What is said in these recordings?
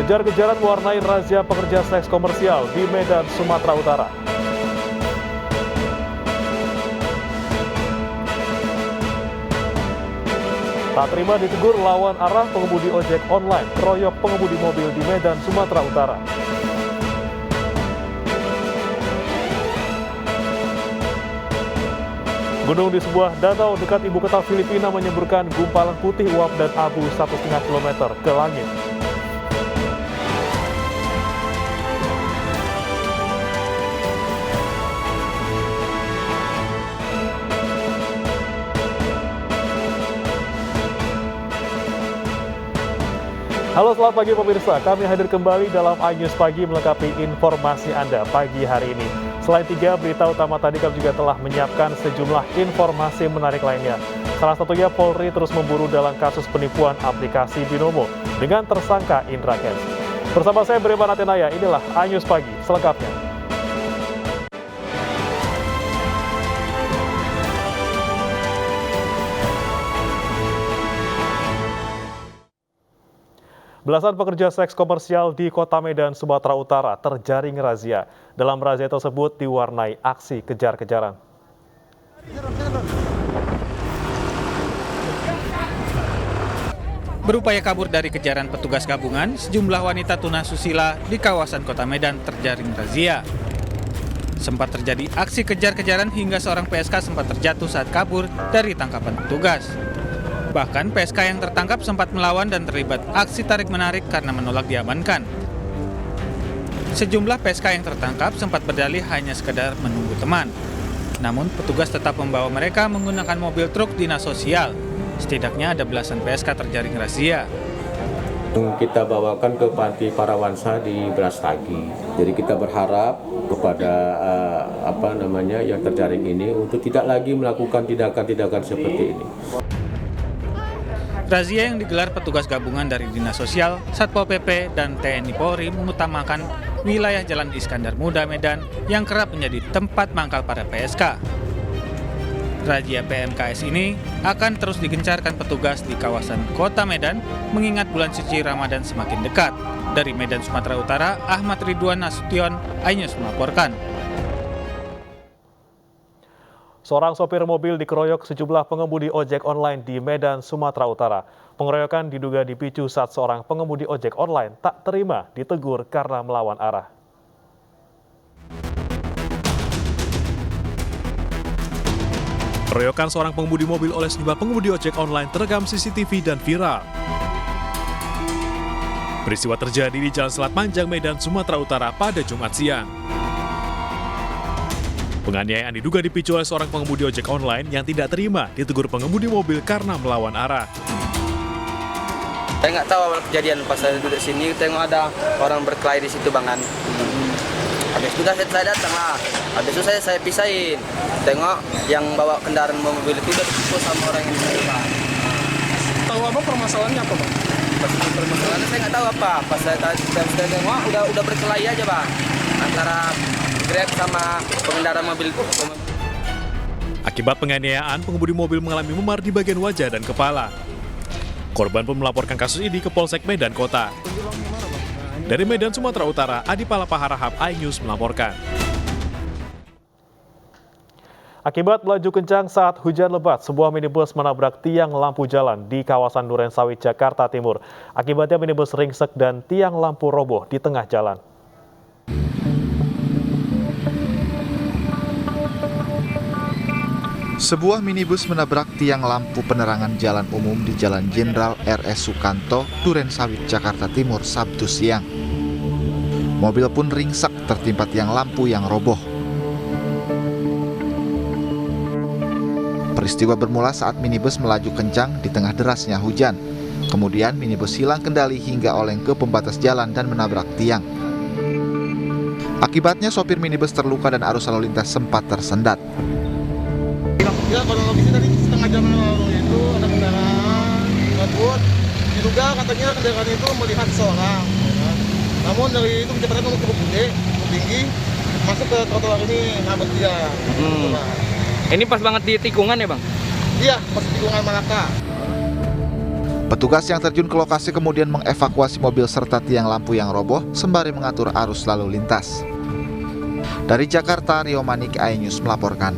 Kejar-kejaran mewarnai razia pekerja seks komersial di Medan, Sumatera Utara. Tak terima ditegur lawan arah pengemudi ojek online, keroyok pengemudi mobil di Medan, Sumatera Utara. Gunung di sebuah danau dekat ibu kota Filipina menyemburkan gumpalan putih uap dan abu 1,5 km ke langit. Halo, selamat pagi pemirsa. Kami hadir kembali dalam iNews Pagi melengkapi informasi Anda pagi hari ini. Selain 3 berita utama tadi, kami juga telah menyiapkan sejumlah informasi menarik lainnya. Salah satunya Polri terus memburu dalam kasus penipuan aplikasi Binomo dengan tersangka Indra Kents. Bersama saya Breman Atenaya, inilah iNews Pagi selengkapnya. Belasan pekerja seks komersial di Kota Medan, Sumatera Utara terjaring razia. Dalam razia tersebut diwarnai aksi kejar-kejaran. Berupaya kabur dari kejaran petugas gabungan, sejumlah wanita tunasusila di kawasan Kota Medan terjaring razia. Sempat terjadi aksi kejar-kejaran hingga seorang PSK sempat terjatuh saat kabur dari tangkapan petugas. Bahkan PSK yang tertangkap sempat melawan dan terlibat aksi tarik-menarik karena menolak diamankan. Sejumlah PSK yang tertangkap sempat berdalih hanya sekedar menunggu teman. Namun petugas tetap membawa mereka menggunakan mobil truk dinas sosial. Setidaknya ada belasan PSK terjaring razia. Kita bawakan ke Panti Parawansa di Brastagi. Jadi kita berharap kepada yang terjaring ini untuk tidak lagi melakukan tindakan-tindakan seperti ini. Razia yang digelar petugas gabungan dari Dinas Sosial, Satpol PP, dan TNI Polri mengutamakan wilayah Jalan Iskandar Muda Medan yang kerap menjadi tempat mangkal para PSK. Razia PMKS ini akan terus digencarkan petugas di kawasan Kota Medan mengingat bulan suci Ramadan semakin dekat. Dari Medan, Sumatera Utara, Ahmad Ridwan Nasution, iNews melaporkan. Seorang sopir mobil dikeroyok sejumlah pengemudi ojek online di Medan, Sumatera Utara. Pengeroyokan diduga dipicu saat seorang pengemudi ojek online tak terima ditegur karena melawan arah. Pengeroyokan seorang pengemudi mobil oleh sejumlah pengemudi ojek online terekam CCTV dan viral. Peristiwa terjadi di Jalan Selat Panjang, Medan, Sumatera Utara pada Jumat siang. Penganiayaan diduga dipicu oleh seorang pengemudi ojek online yang tidak terima ditegur pengemudi mobil karena melawan arah. Saya nggak tahu awal kejadian pas saya duduk sini, tengok ada orang berkelahi di situ bangan. Habis itu saya datang lah. Habis itu saya pisahin. Tengok yang bawa kendaraan mobil itu udah dipukul sama orang yang berkelahi. Tahu apa permasalahannya apa, Bang? Permasalahannya saya nggak tahu apa. Pas saya tengok udah berkelahi aja, Bang. Antara Grab sama pengendara mobil itu. Akibat penganiayaan, pengemudi mobil mengalami memar di bagian wajah dan kepala. Korban pun melaporkan kasus ini ke Polsek Medan Kota. Dari Medan, Sumatera Utara, Adi Palapaharahap, iNews melaporkan. Akibat melaju kencang saat hujan lebat, sebuah minibus menabrak tiang lampu jalan di kawasan Duren Sawit, Jakarta Timur. Akibatnya minibus ringsek dan tiang lampu roboh di tengah jalan. Sebuah minibus menabrak tiang lampu penerangan jalan umum di Jalan Jenderal R.S. Sukanto, Duren Sawit, Jakarta Timur, Sabtu siang. Mobil pun ringsek tertimpa tiang lampu yang roboh. Peristiwa bermula saat minibus melaju kencang di tengah derasnya hujan. Kemudian minibus hilang kendali hingga oleng ke pembatas jalan dan menabrak tiang. Akibatnya sopir minibus terluka dan arus lalu lintas sempat tersendat. Ya, kronologisnya tadi setengah jam lalu itu ada kendaraan ngebut, diduga katanya kendaraan itu melihat seorang. Ya. Namun dari itu kecepatan cukup tinggi, masuk ke trotoar ini nabrak dia. Ini pas banget di tikungan ya, Bang? Iya, pas di tikungan Malaka. Petugas yang terjun ke lokasi kemudian mengevakuasi mobil serta tiang lampu yang roboh sembari mengatur arus lalu lintas. Dari Jakarta, Rio Manik, iNews melaporkan.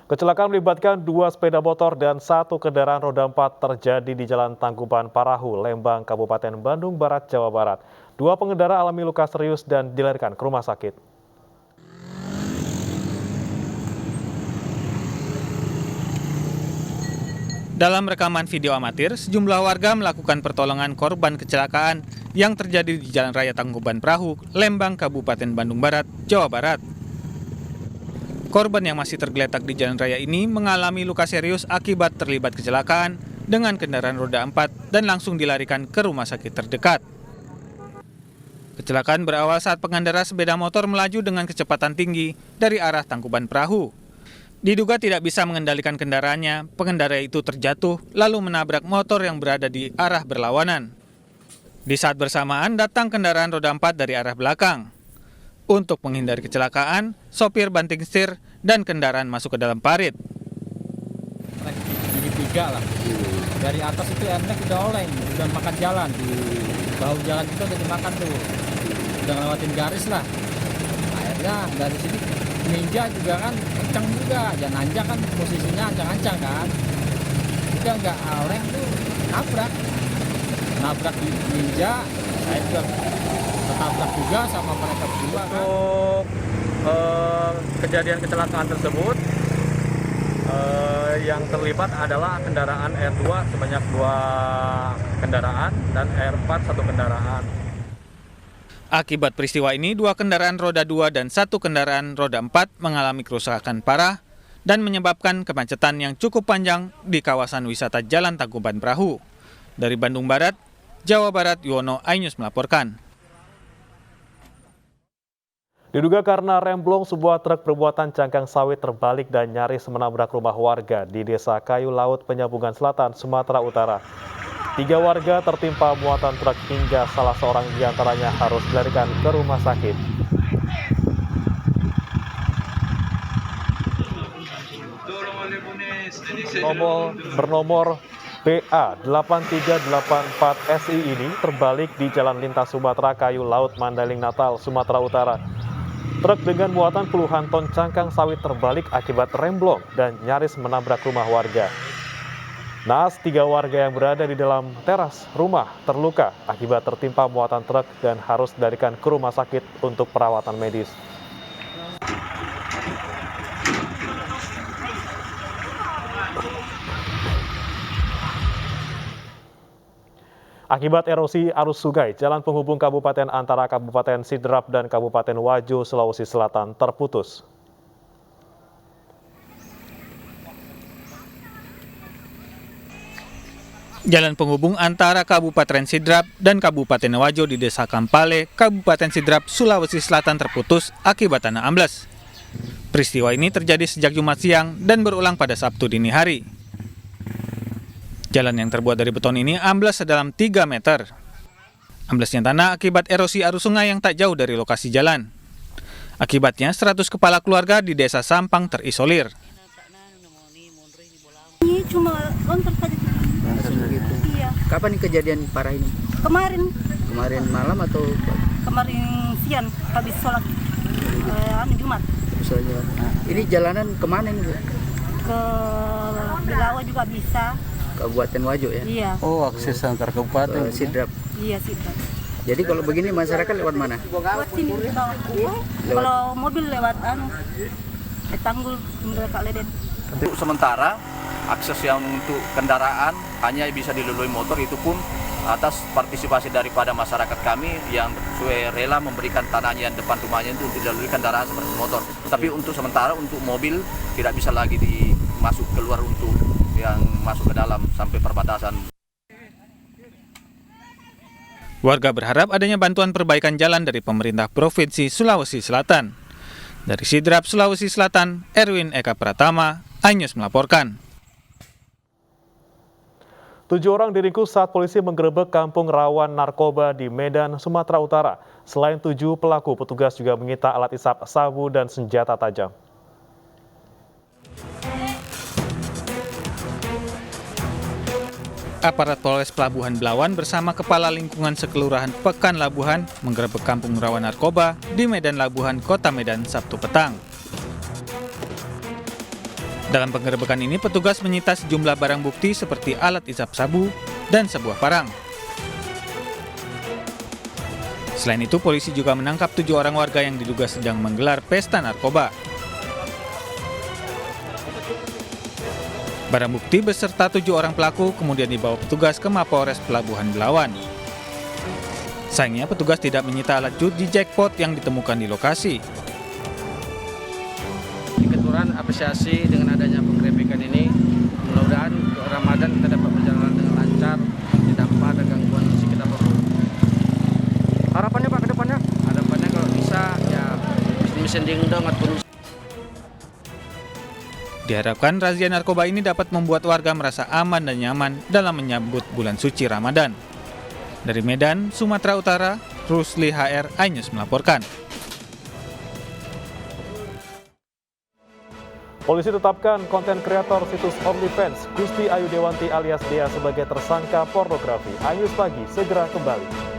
Kecelakaan melibatkan 2 sepeda motor dan 1 kendaraan roda 4 terjadi di Jalan Tangkuban Parahu, Lembang, Kabupaten Bandung Barat, Jawa Barat. 2 pengendara alami luka serius dan dilarikan ke rumah sakit. Dalam rekaman video amatir, sejumlah warga melakukan pertolongan korban kecelakaan yang terjadi di Jalan Raya Tangkuban Parahu, Lembang, Kabupaten Bandung Barat, Jawa Barat. Korban yang masih tergeletak di jalan raya ini mengalami luka serius akibat terlibat kecelakaan dengan kendaraan roda 4 dan langsung dilarikan ke rumah sakit terdekat. Kecelakaan berawal saat pengendara sepeda motor melaju dengan kecepatan tinggi dari arah Tangkuban Parahu. Diduga tidak bisa mengendalikan kendaraannya, pengendara itu terjatuh lalu menabrak motor yang berada di arah berlawanan. Di saat bersamaan datang kendaraan roda 4 dari arah belakang. Untuk menghindari kecelakaan, sopir banting setir dan kendaraan masuk ke dalam parit. Tiga lah. Dari atas itu airnya udah oleng, udah makan jalan. Di bahu jalan itu udah dimakan tuh. Udah ngelewatin garis lah. Akhirnya dari sini ninja juga kan kencang juga. Ya nanjak kan posisinya ancang-ancang kan. Udah nggak oleng tuh, nabrak di ninja. Saya juga ketabrak juga sama mereka berdua kan. Untuk kejadian kecelakaan tersebut yang terlibat adalah kendaraan R2 sebanyak 2 kendaraan dan R4 1 kendaraan. Akibat peristiwa ini, 2 kendaraan roda 2 dan 1 kendaraan roda 4 mengalami kerusakan parah dan menyebabkan kemacetan yang cukup panjang di kawasan wisata Jalan Tangkuban Parahu. Dari Bandung Barat, Jawa Barat, Yuwono, iNews melaporkan. Diduga karena remblong, sebuah truk bermuatan cangkang sawit terbalik dan nyaris menabrak rumah warga di Desa Kayu Laut, Penyambungan Selatan, Sumatera Utara. 3 warga tertimpa muatan truk hingga salah seorang diantaranya harus dilarikan ke rumah sakit. Bernomor BA 8384 SI ini terbalik di Jalan Lintas Sumatera Kayu Laut, Mandaling Natal, Sumatera Utara. Truk dengan muatan puluhan ton cangkang sawit terbalik akibat remblong dan nyaris menabrak rumah warga. Naas 3 warga yang berada di dalam teras rumah terluka akibat tertimpa muatan truk dan harus dilarikan ke rumah sakit untuk perawatan medis. Akibat erosi arus sungai, jalan penghubung kabupaten antara Kabupaten Sidrap dan Kabupaten Wajo, Sulawesi Selatan terputus. Jalan penghubung antara Kabupaten Sidrap dan Kabupaten Wajo di Desa Kampale, Kabupaten Sidrap, Sulawesi Selatan terputus akibat tanah ambles. Peristiwa ini terjadi sejak Jumat siang dan berulang pada Sabtu dini hari. Jalan yang terbuat dari beton ini ambles sedalam 3 meter. Amblesnya tanah akibat erosi arus sungai yang tak jauh dari lokasi jalan. Akibatnya 100 kepala keluarga di Desa Sampang terisolir. Ini cuma lontar saja. Iya. Kapan kejadian parah ini? Kemarin Malam atau kemarin siang habis sholat Jumat. Ini jalanan kemana ini, Bu? Ke Belawa juga bisa. Kabupaten Wajo ya? Iya. Oh, akses antar kabupaten. Sidrap. Iya, Sidrap. Jadi kalau begini masyarakat lewat mana? Lewat sini ke bawah. Kalau mobil lewat tanggul Kak Leden. Untuk sementara akses yang untuk kendaraan hanya bisa dilalui motor, itu pun atas partisipasi daripada masyarakat kami yang rela memberikan tanahnya yang depan rumahnya itu untuk dilalui kendaraan seperti motor. Tapi untuk sementara untuk mobil tidak bisa lagi masuk keluar untuk yang masuk ke dalam sampai perbatasan. Warga berharap adanya bantuan perbaikan jalan dari pemerintah Provinsi Sulawesi Selatan. Dari Sidrap, Sulawesi Selatan, Erwin Eka Pratama, iNews melaporkan. 7 orang diringkus saat polisi menggerebek kampung rawan narkoba di Medan, Sumatera Utara. Selain 7 pelaku, petugas juga menyita alat isap sabu dan senjata tajam. aparat Polres Pelabuhan Belawan bersama Kepala Lingkungan Sekelurahan Pekan Labuhan menggerebek kampung rawan narkoba di Medan Labuhan, Kota Medan, Sabtu petang. Dalam penggerebekan ini, petugas menyita sejumlah barang bukti seperti alat isap sabu dan sebuah parang. Selain itu, polisi juga menangkap 7 orang warga yang diduga sedang menggelar pesta narkoba. Barang bukti beserta 7 orang pelaku kemudian dibawa petugas ke Mapolres Pelabuhan Belawan. Sayangnya petugas tidak menyita alat judi jackpot yang ditemukan di lokasi. Keturunan apresiasi dengan adanya penggerebekan ini, mudah-mudahan Ramadan kita dapat berjalan dengan lancar, tidak ada gangguan sekitar perlu. Harapannya Pak ke depannya? Harapannya kalau bisa ya mesin dingdong atau Diharapkan razia narkoba ini dapat membuat warga merasa aman dan nyaman dalam menyambut bulan suci Ramadan. Dari Medan, Sumatera Utara, Rusli HR, iNews melaporkan. Polisi tetapkan konten kreator situs OnlyFans Gusti Ayu Dewanti alias Dea sebagai tersangka pornografi. iNews Pagi segera kembali.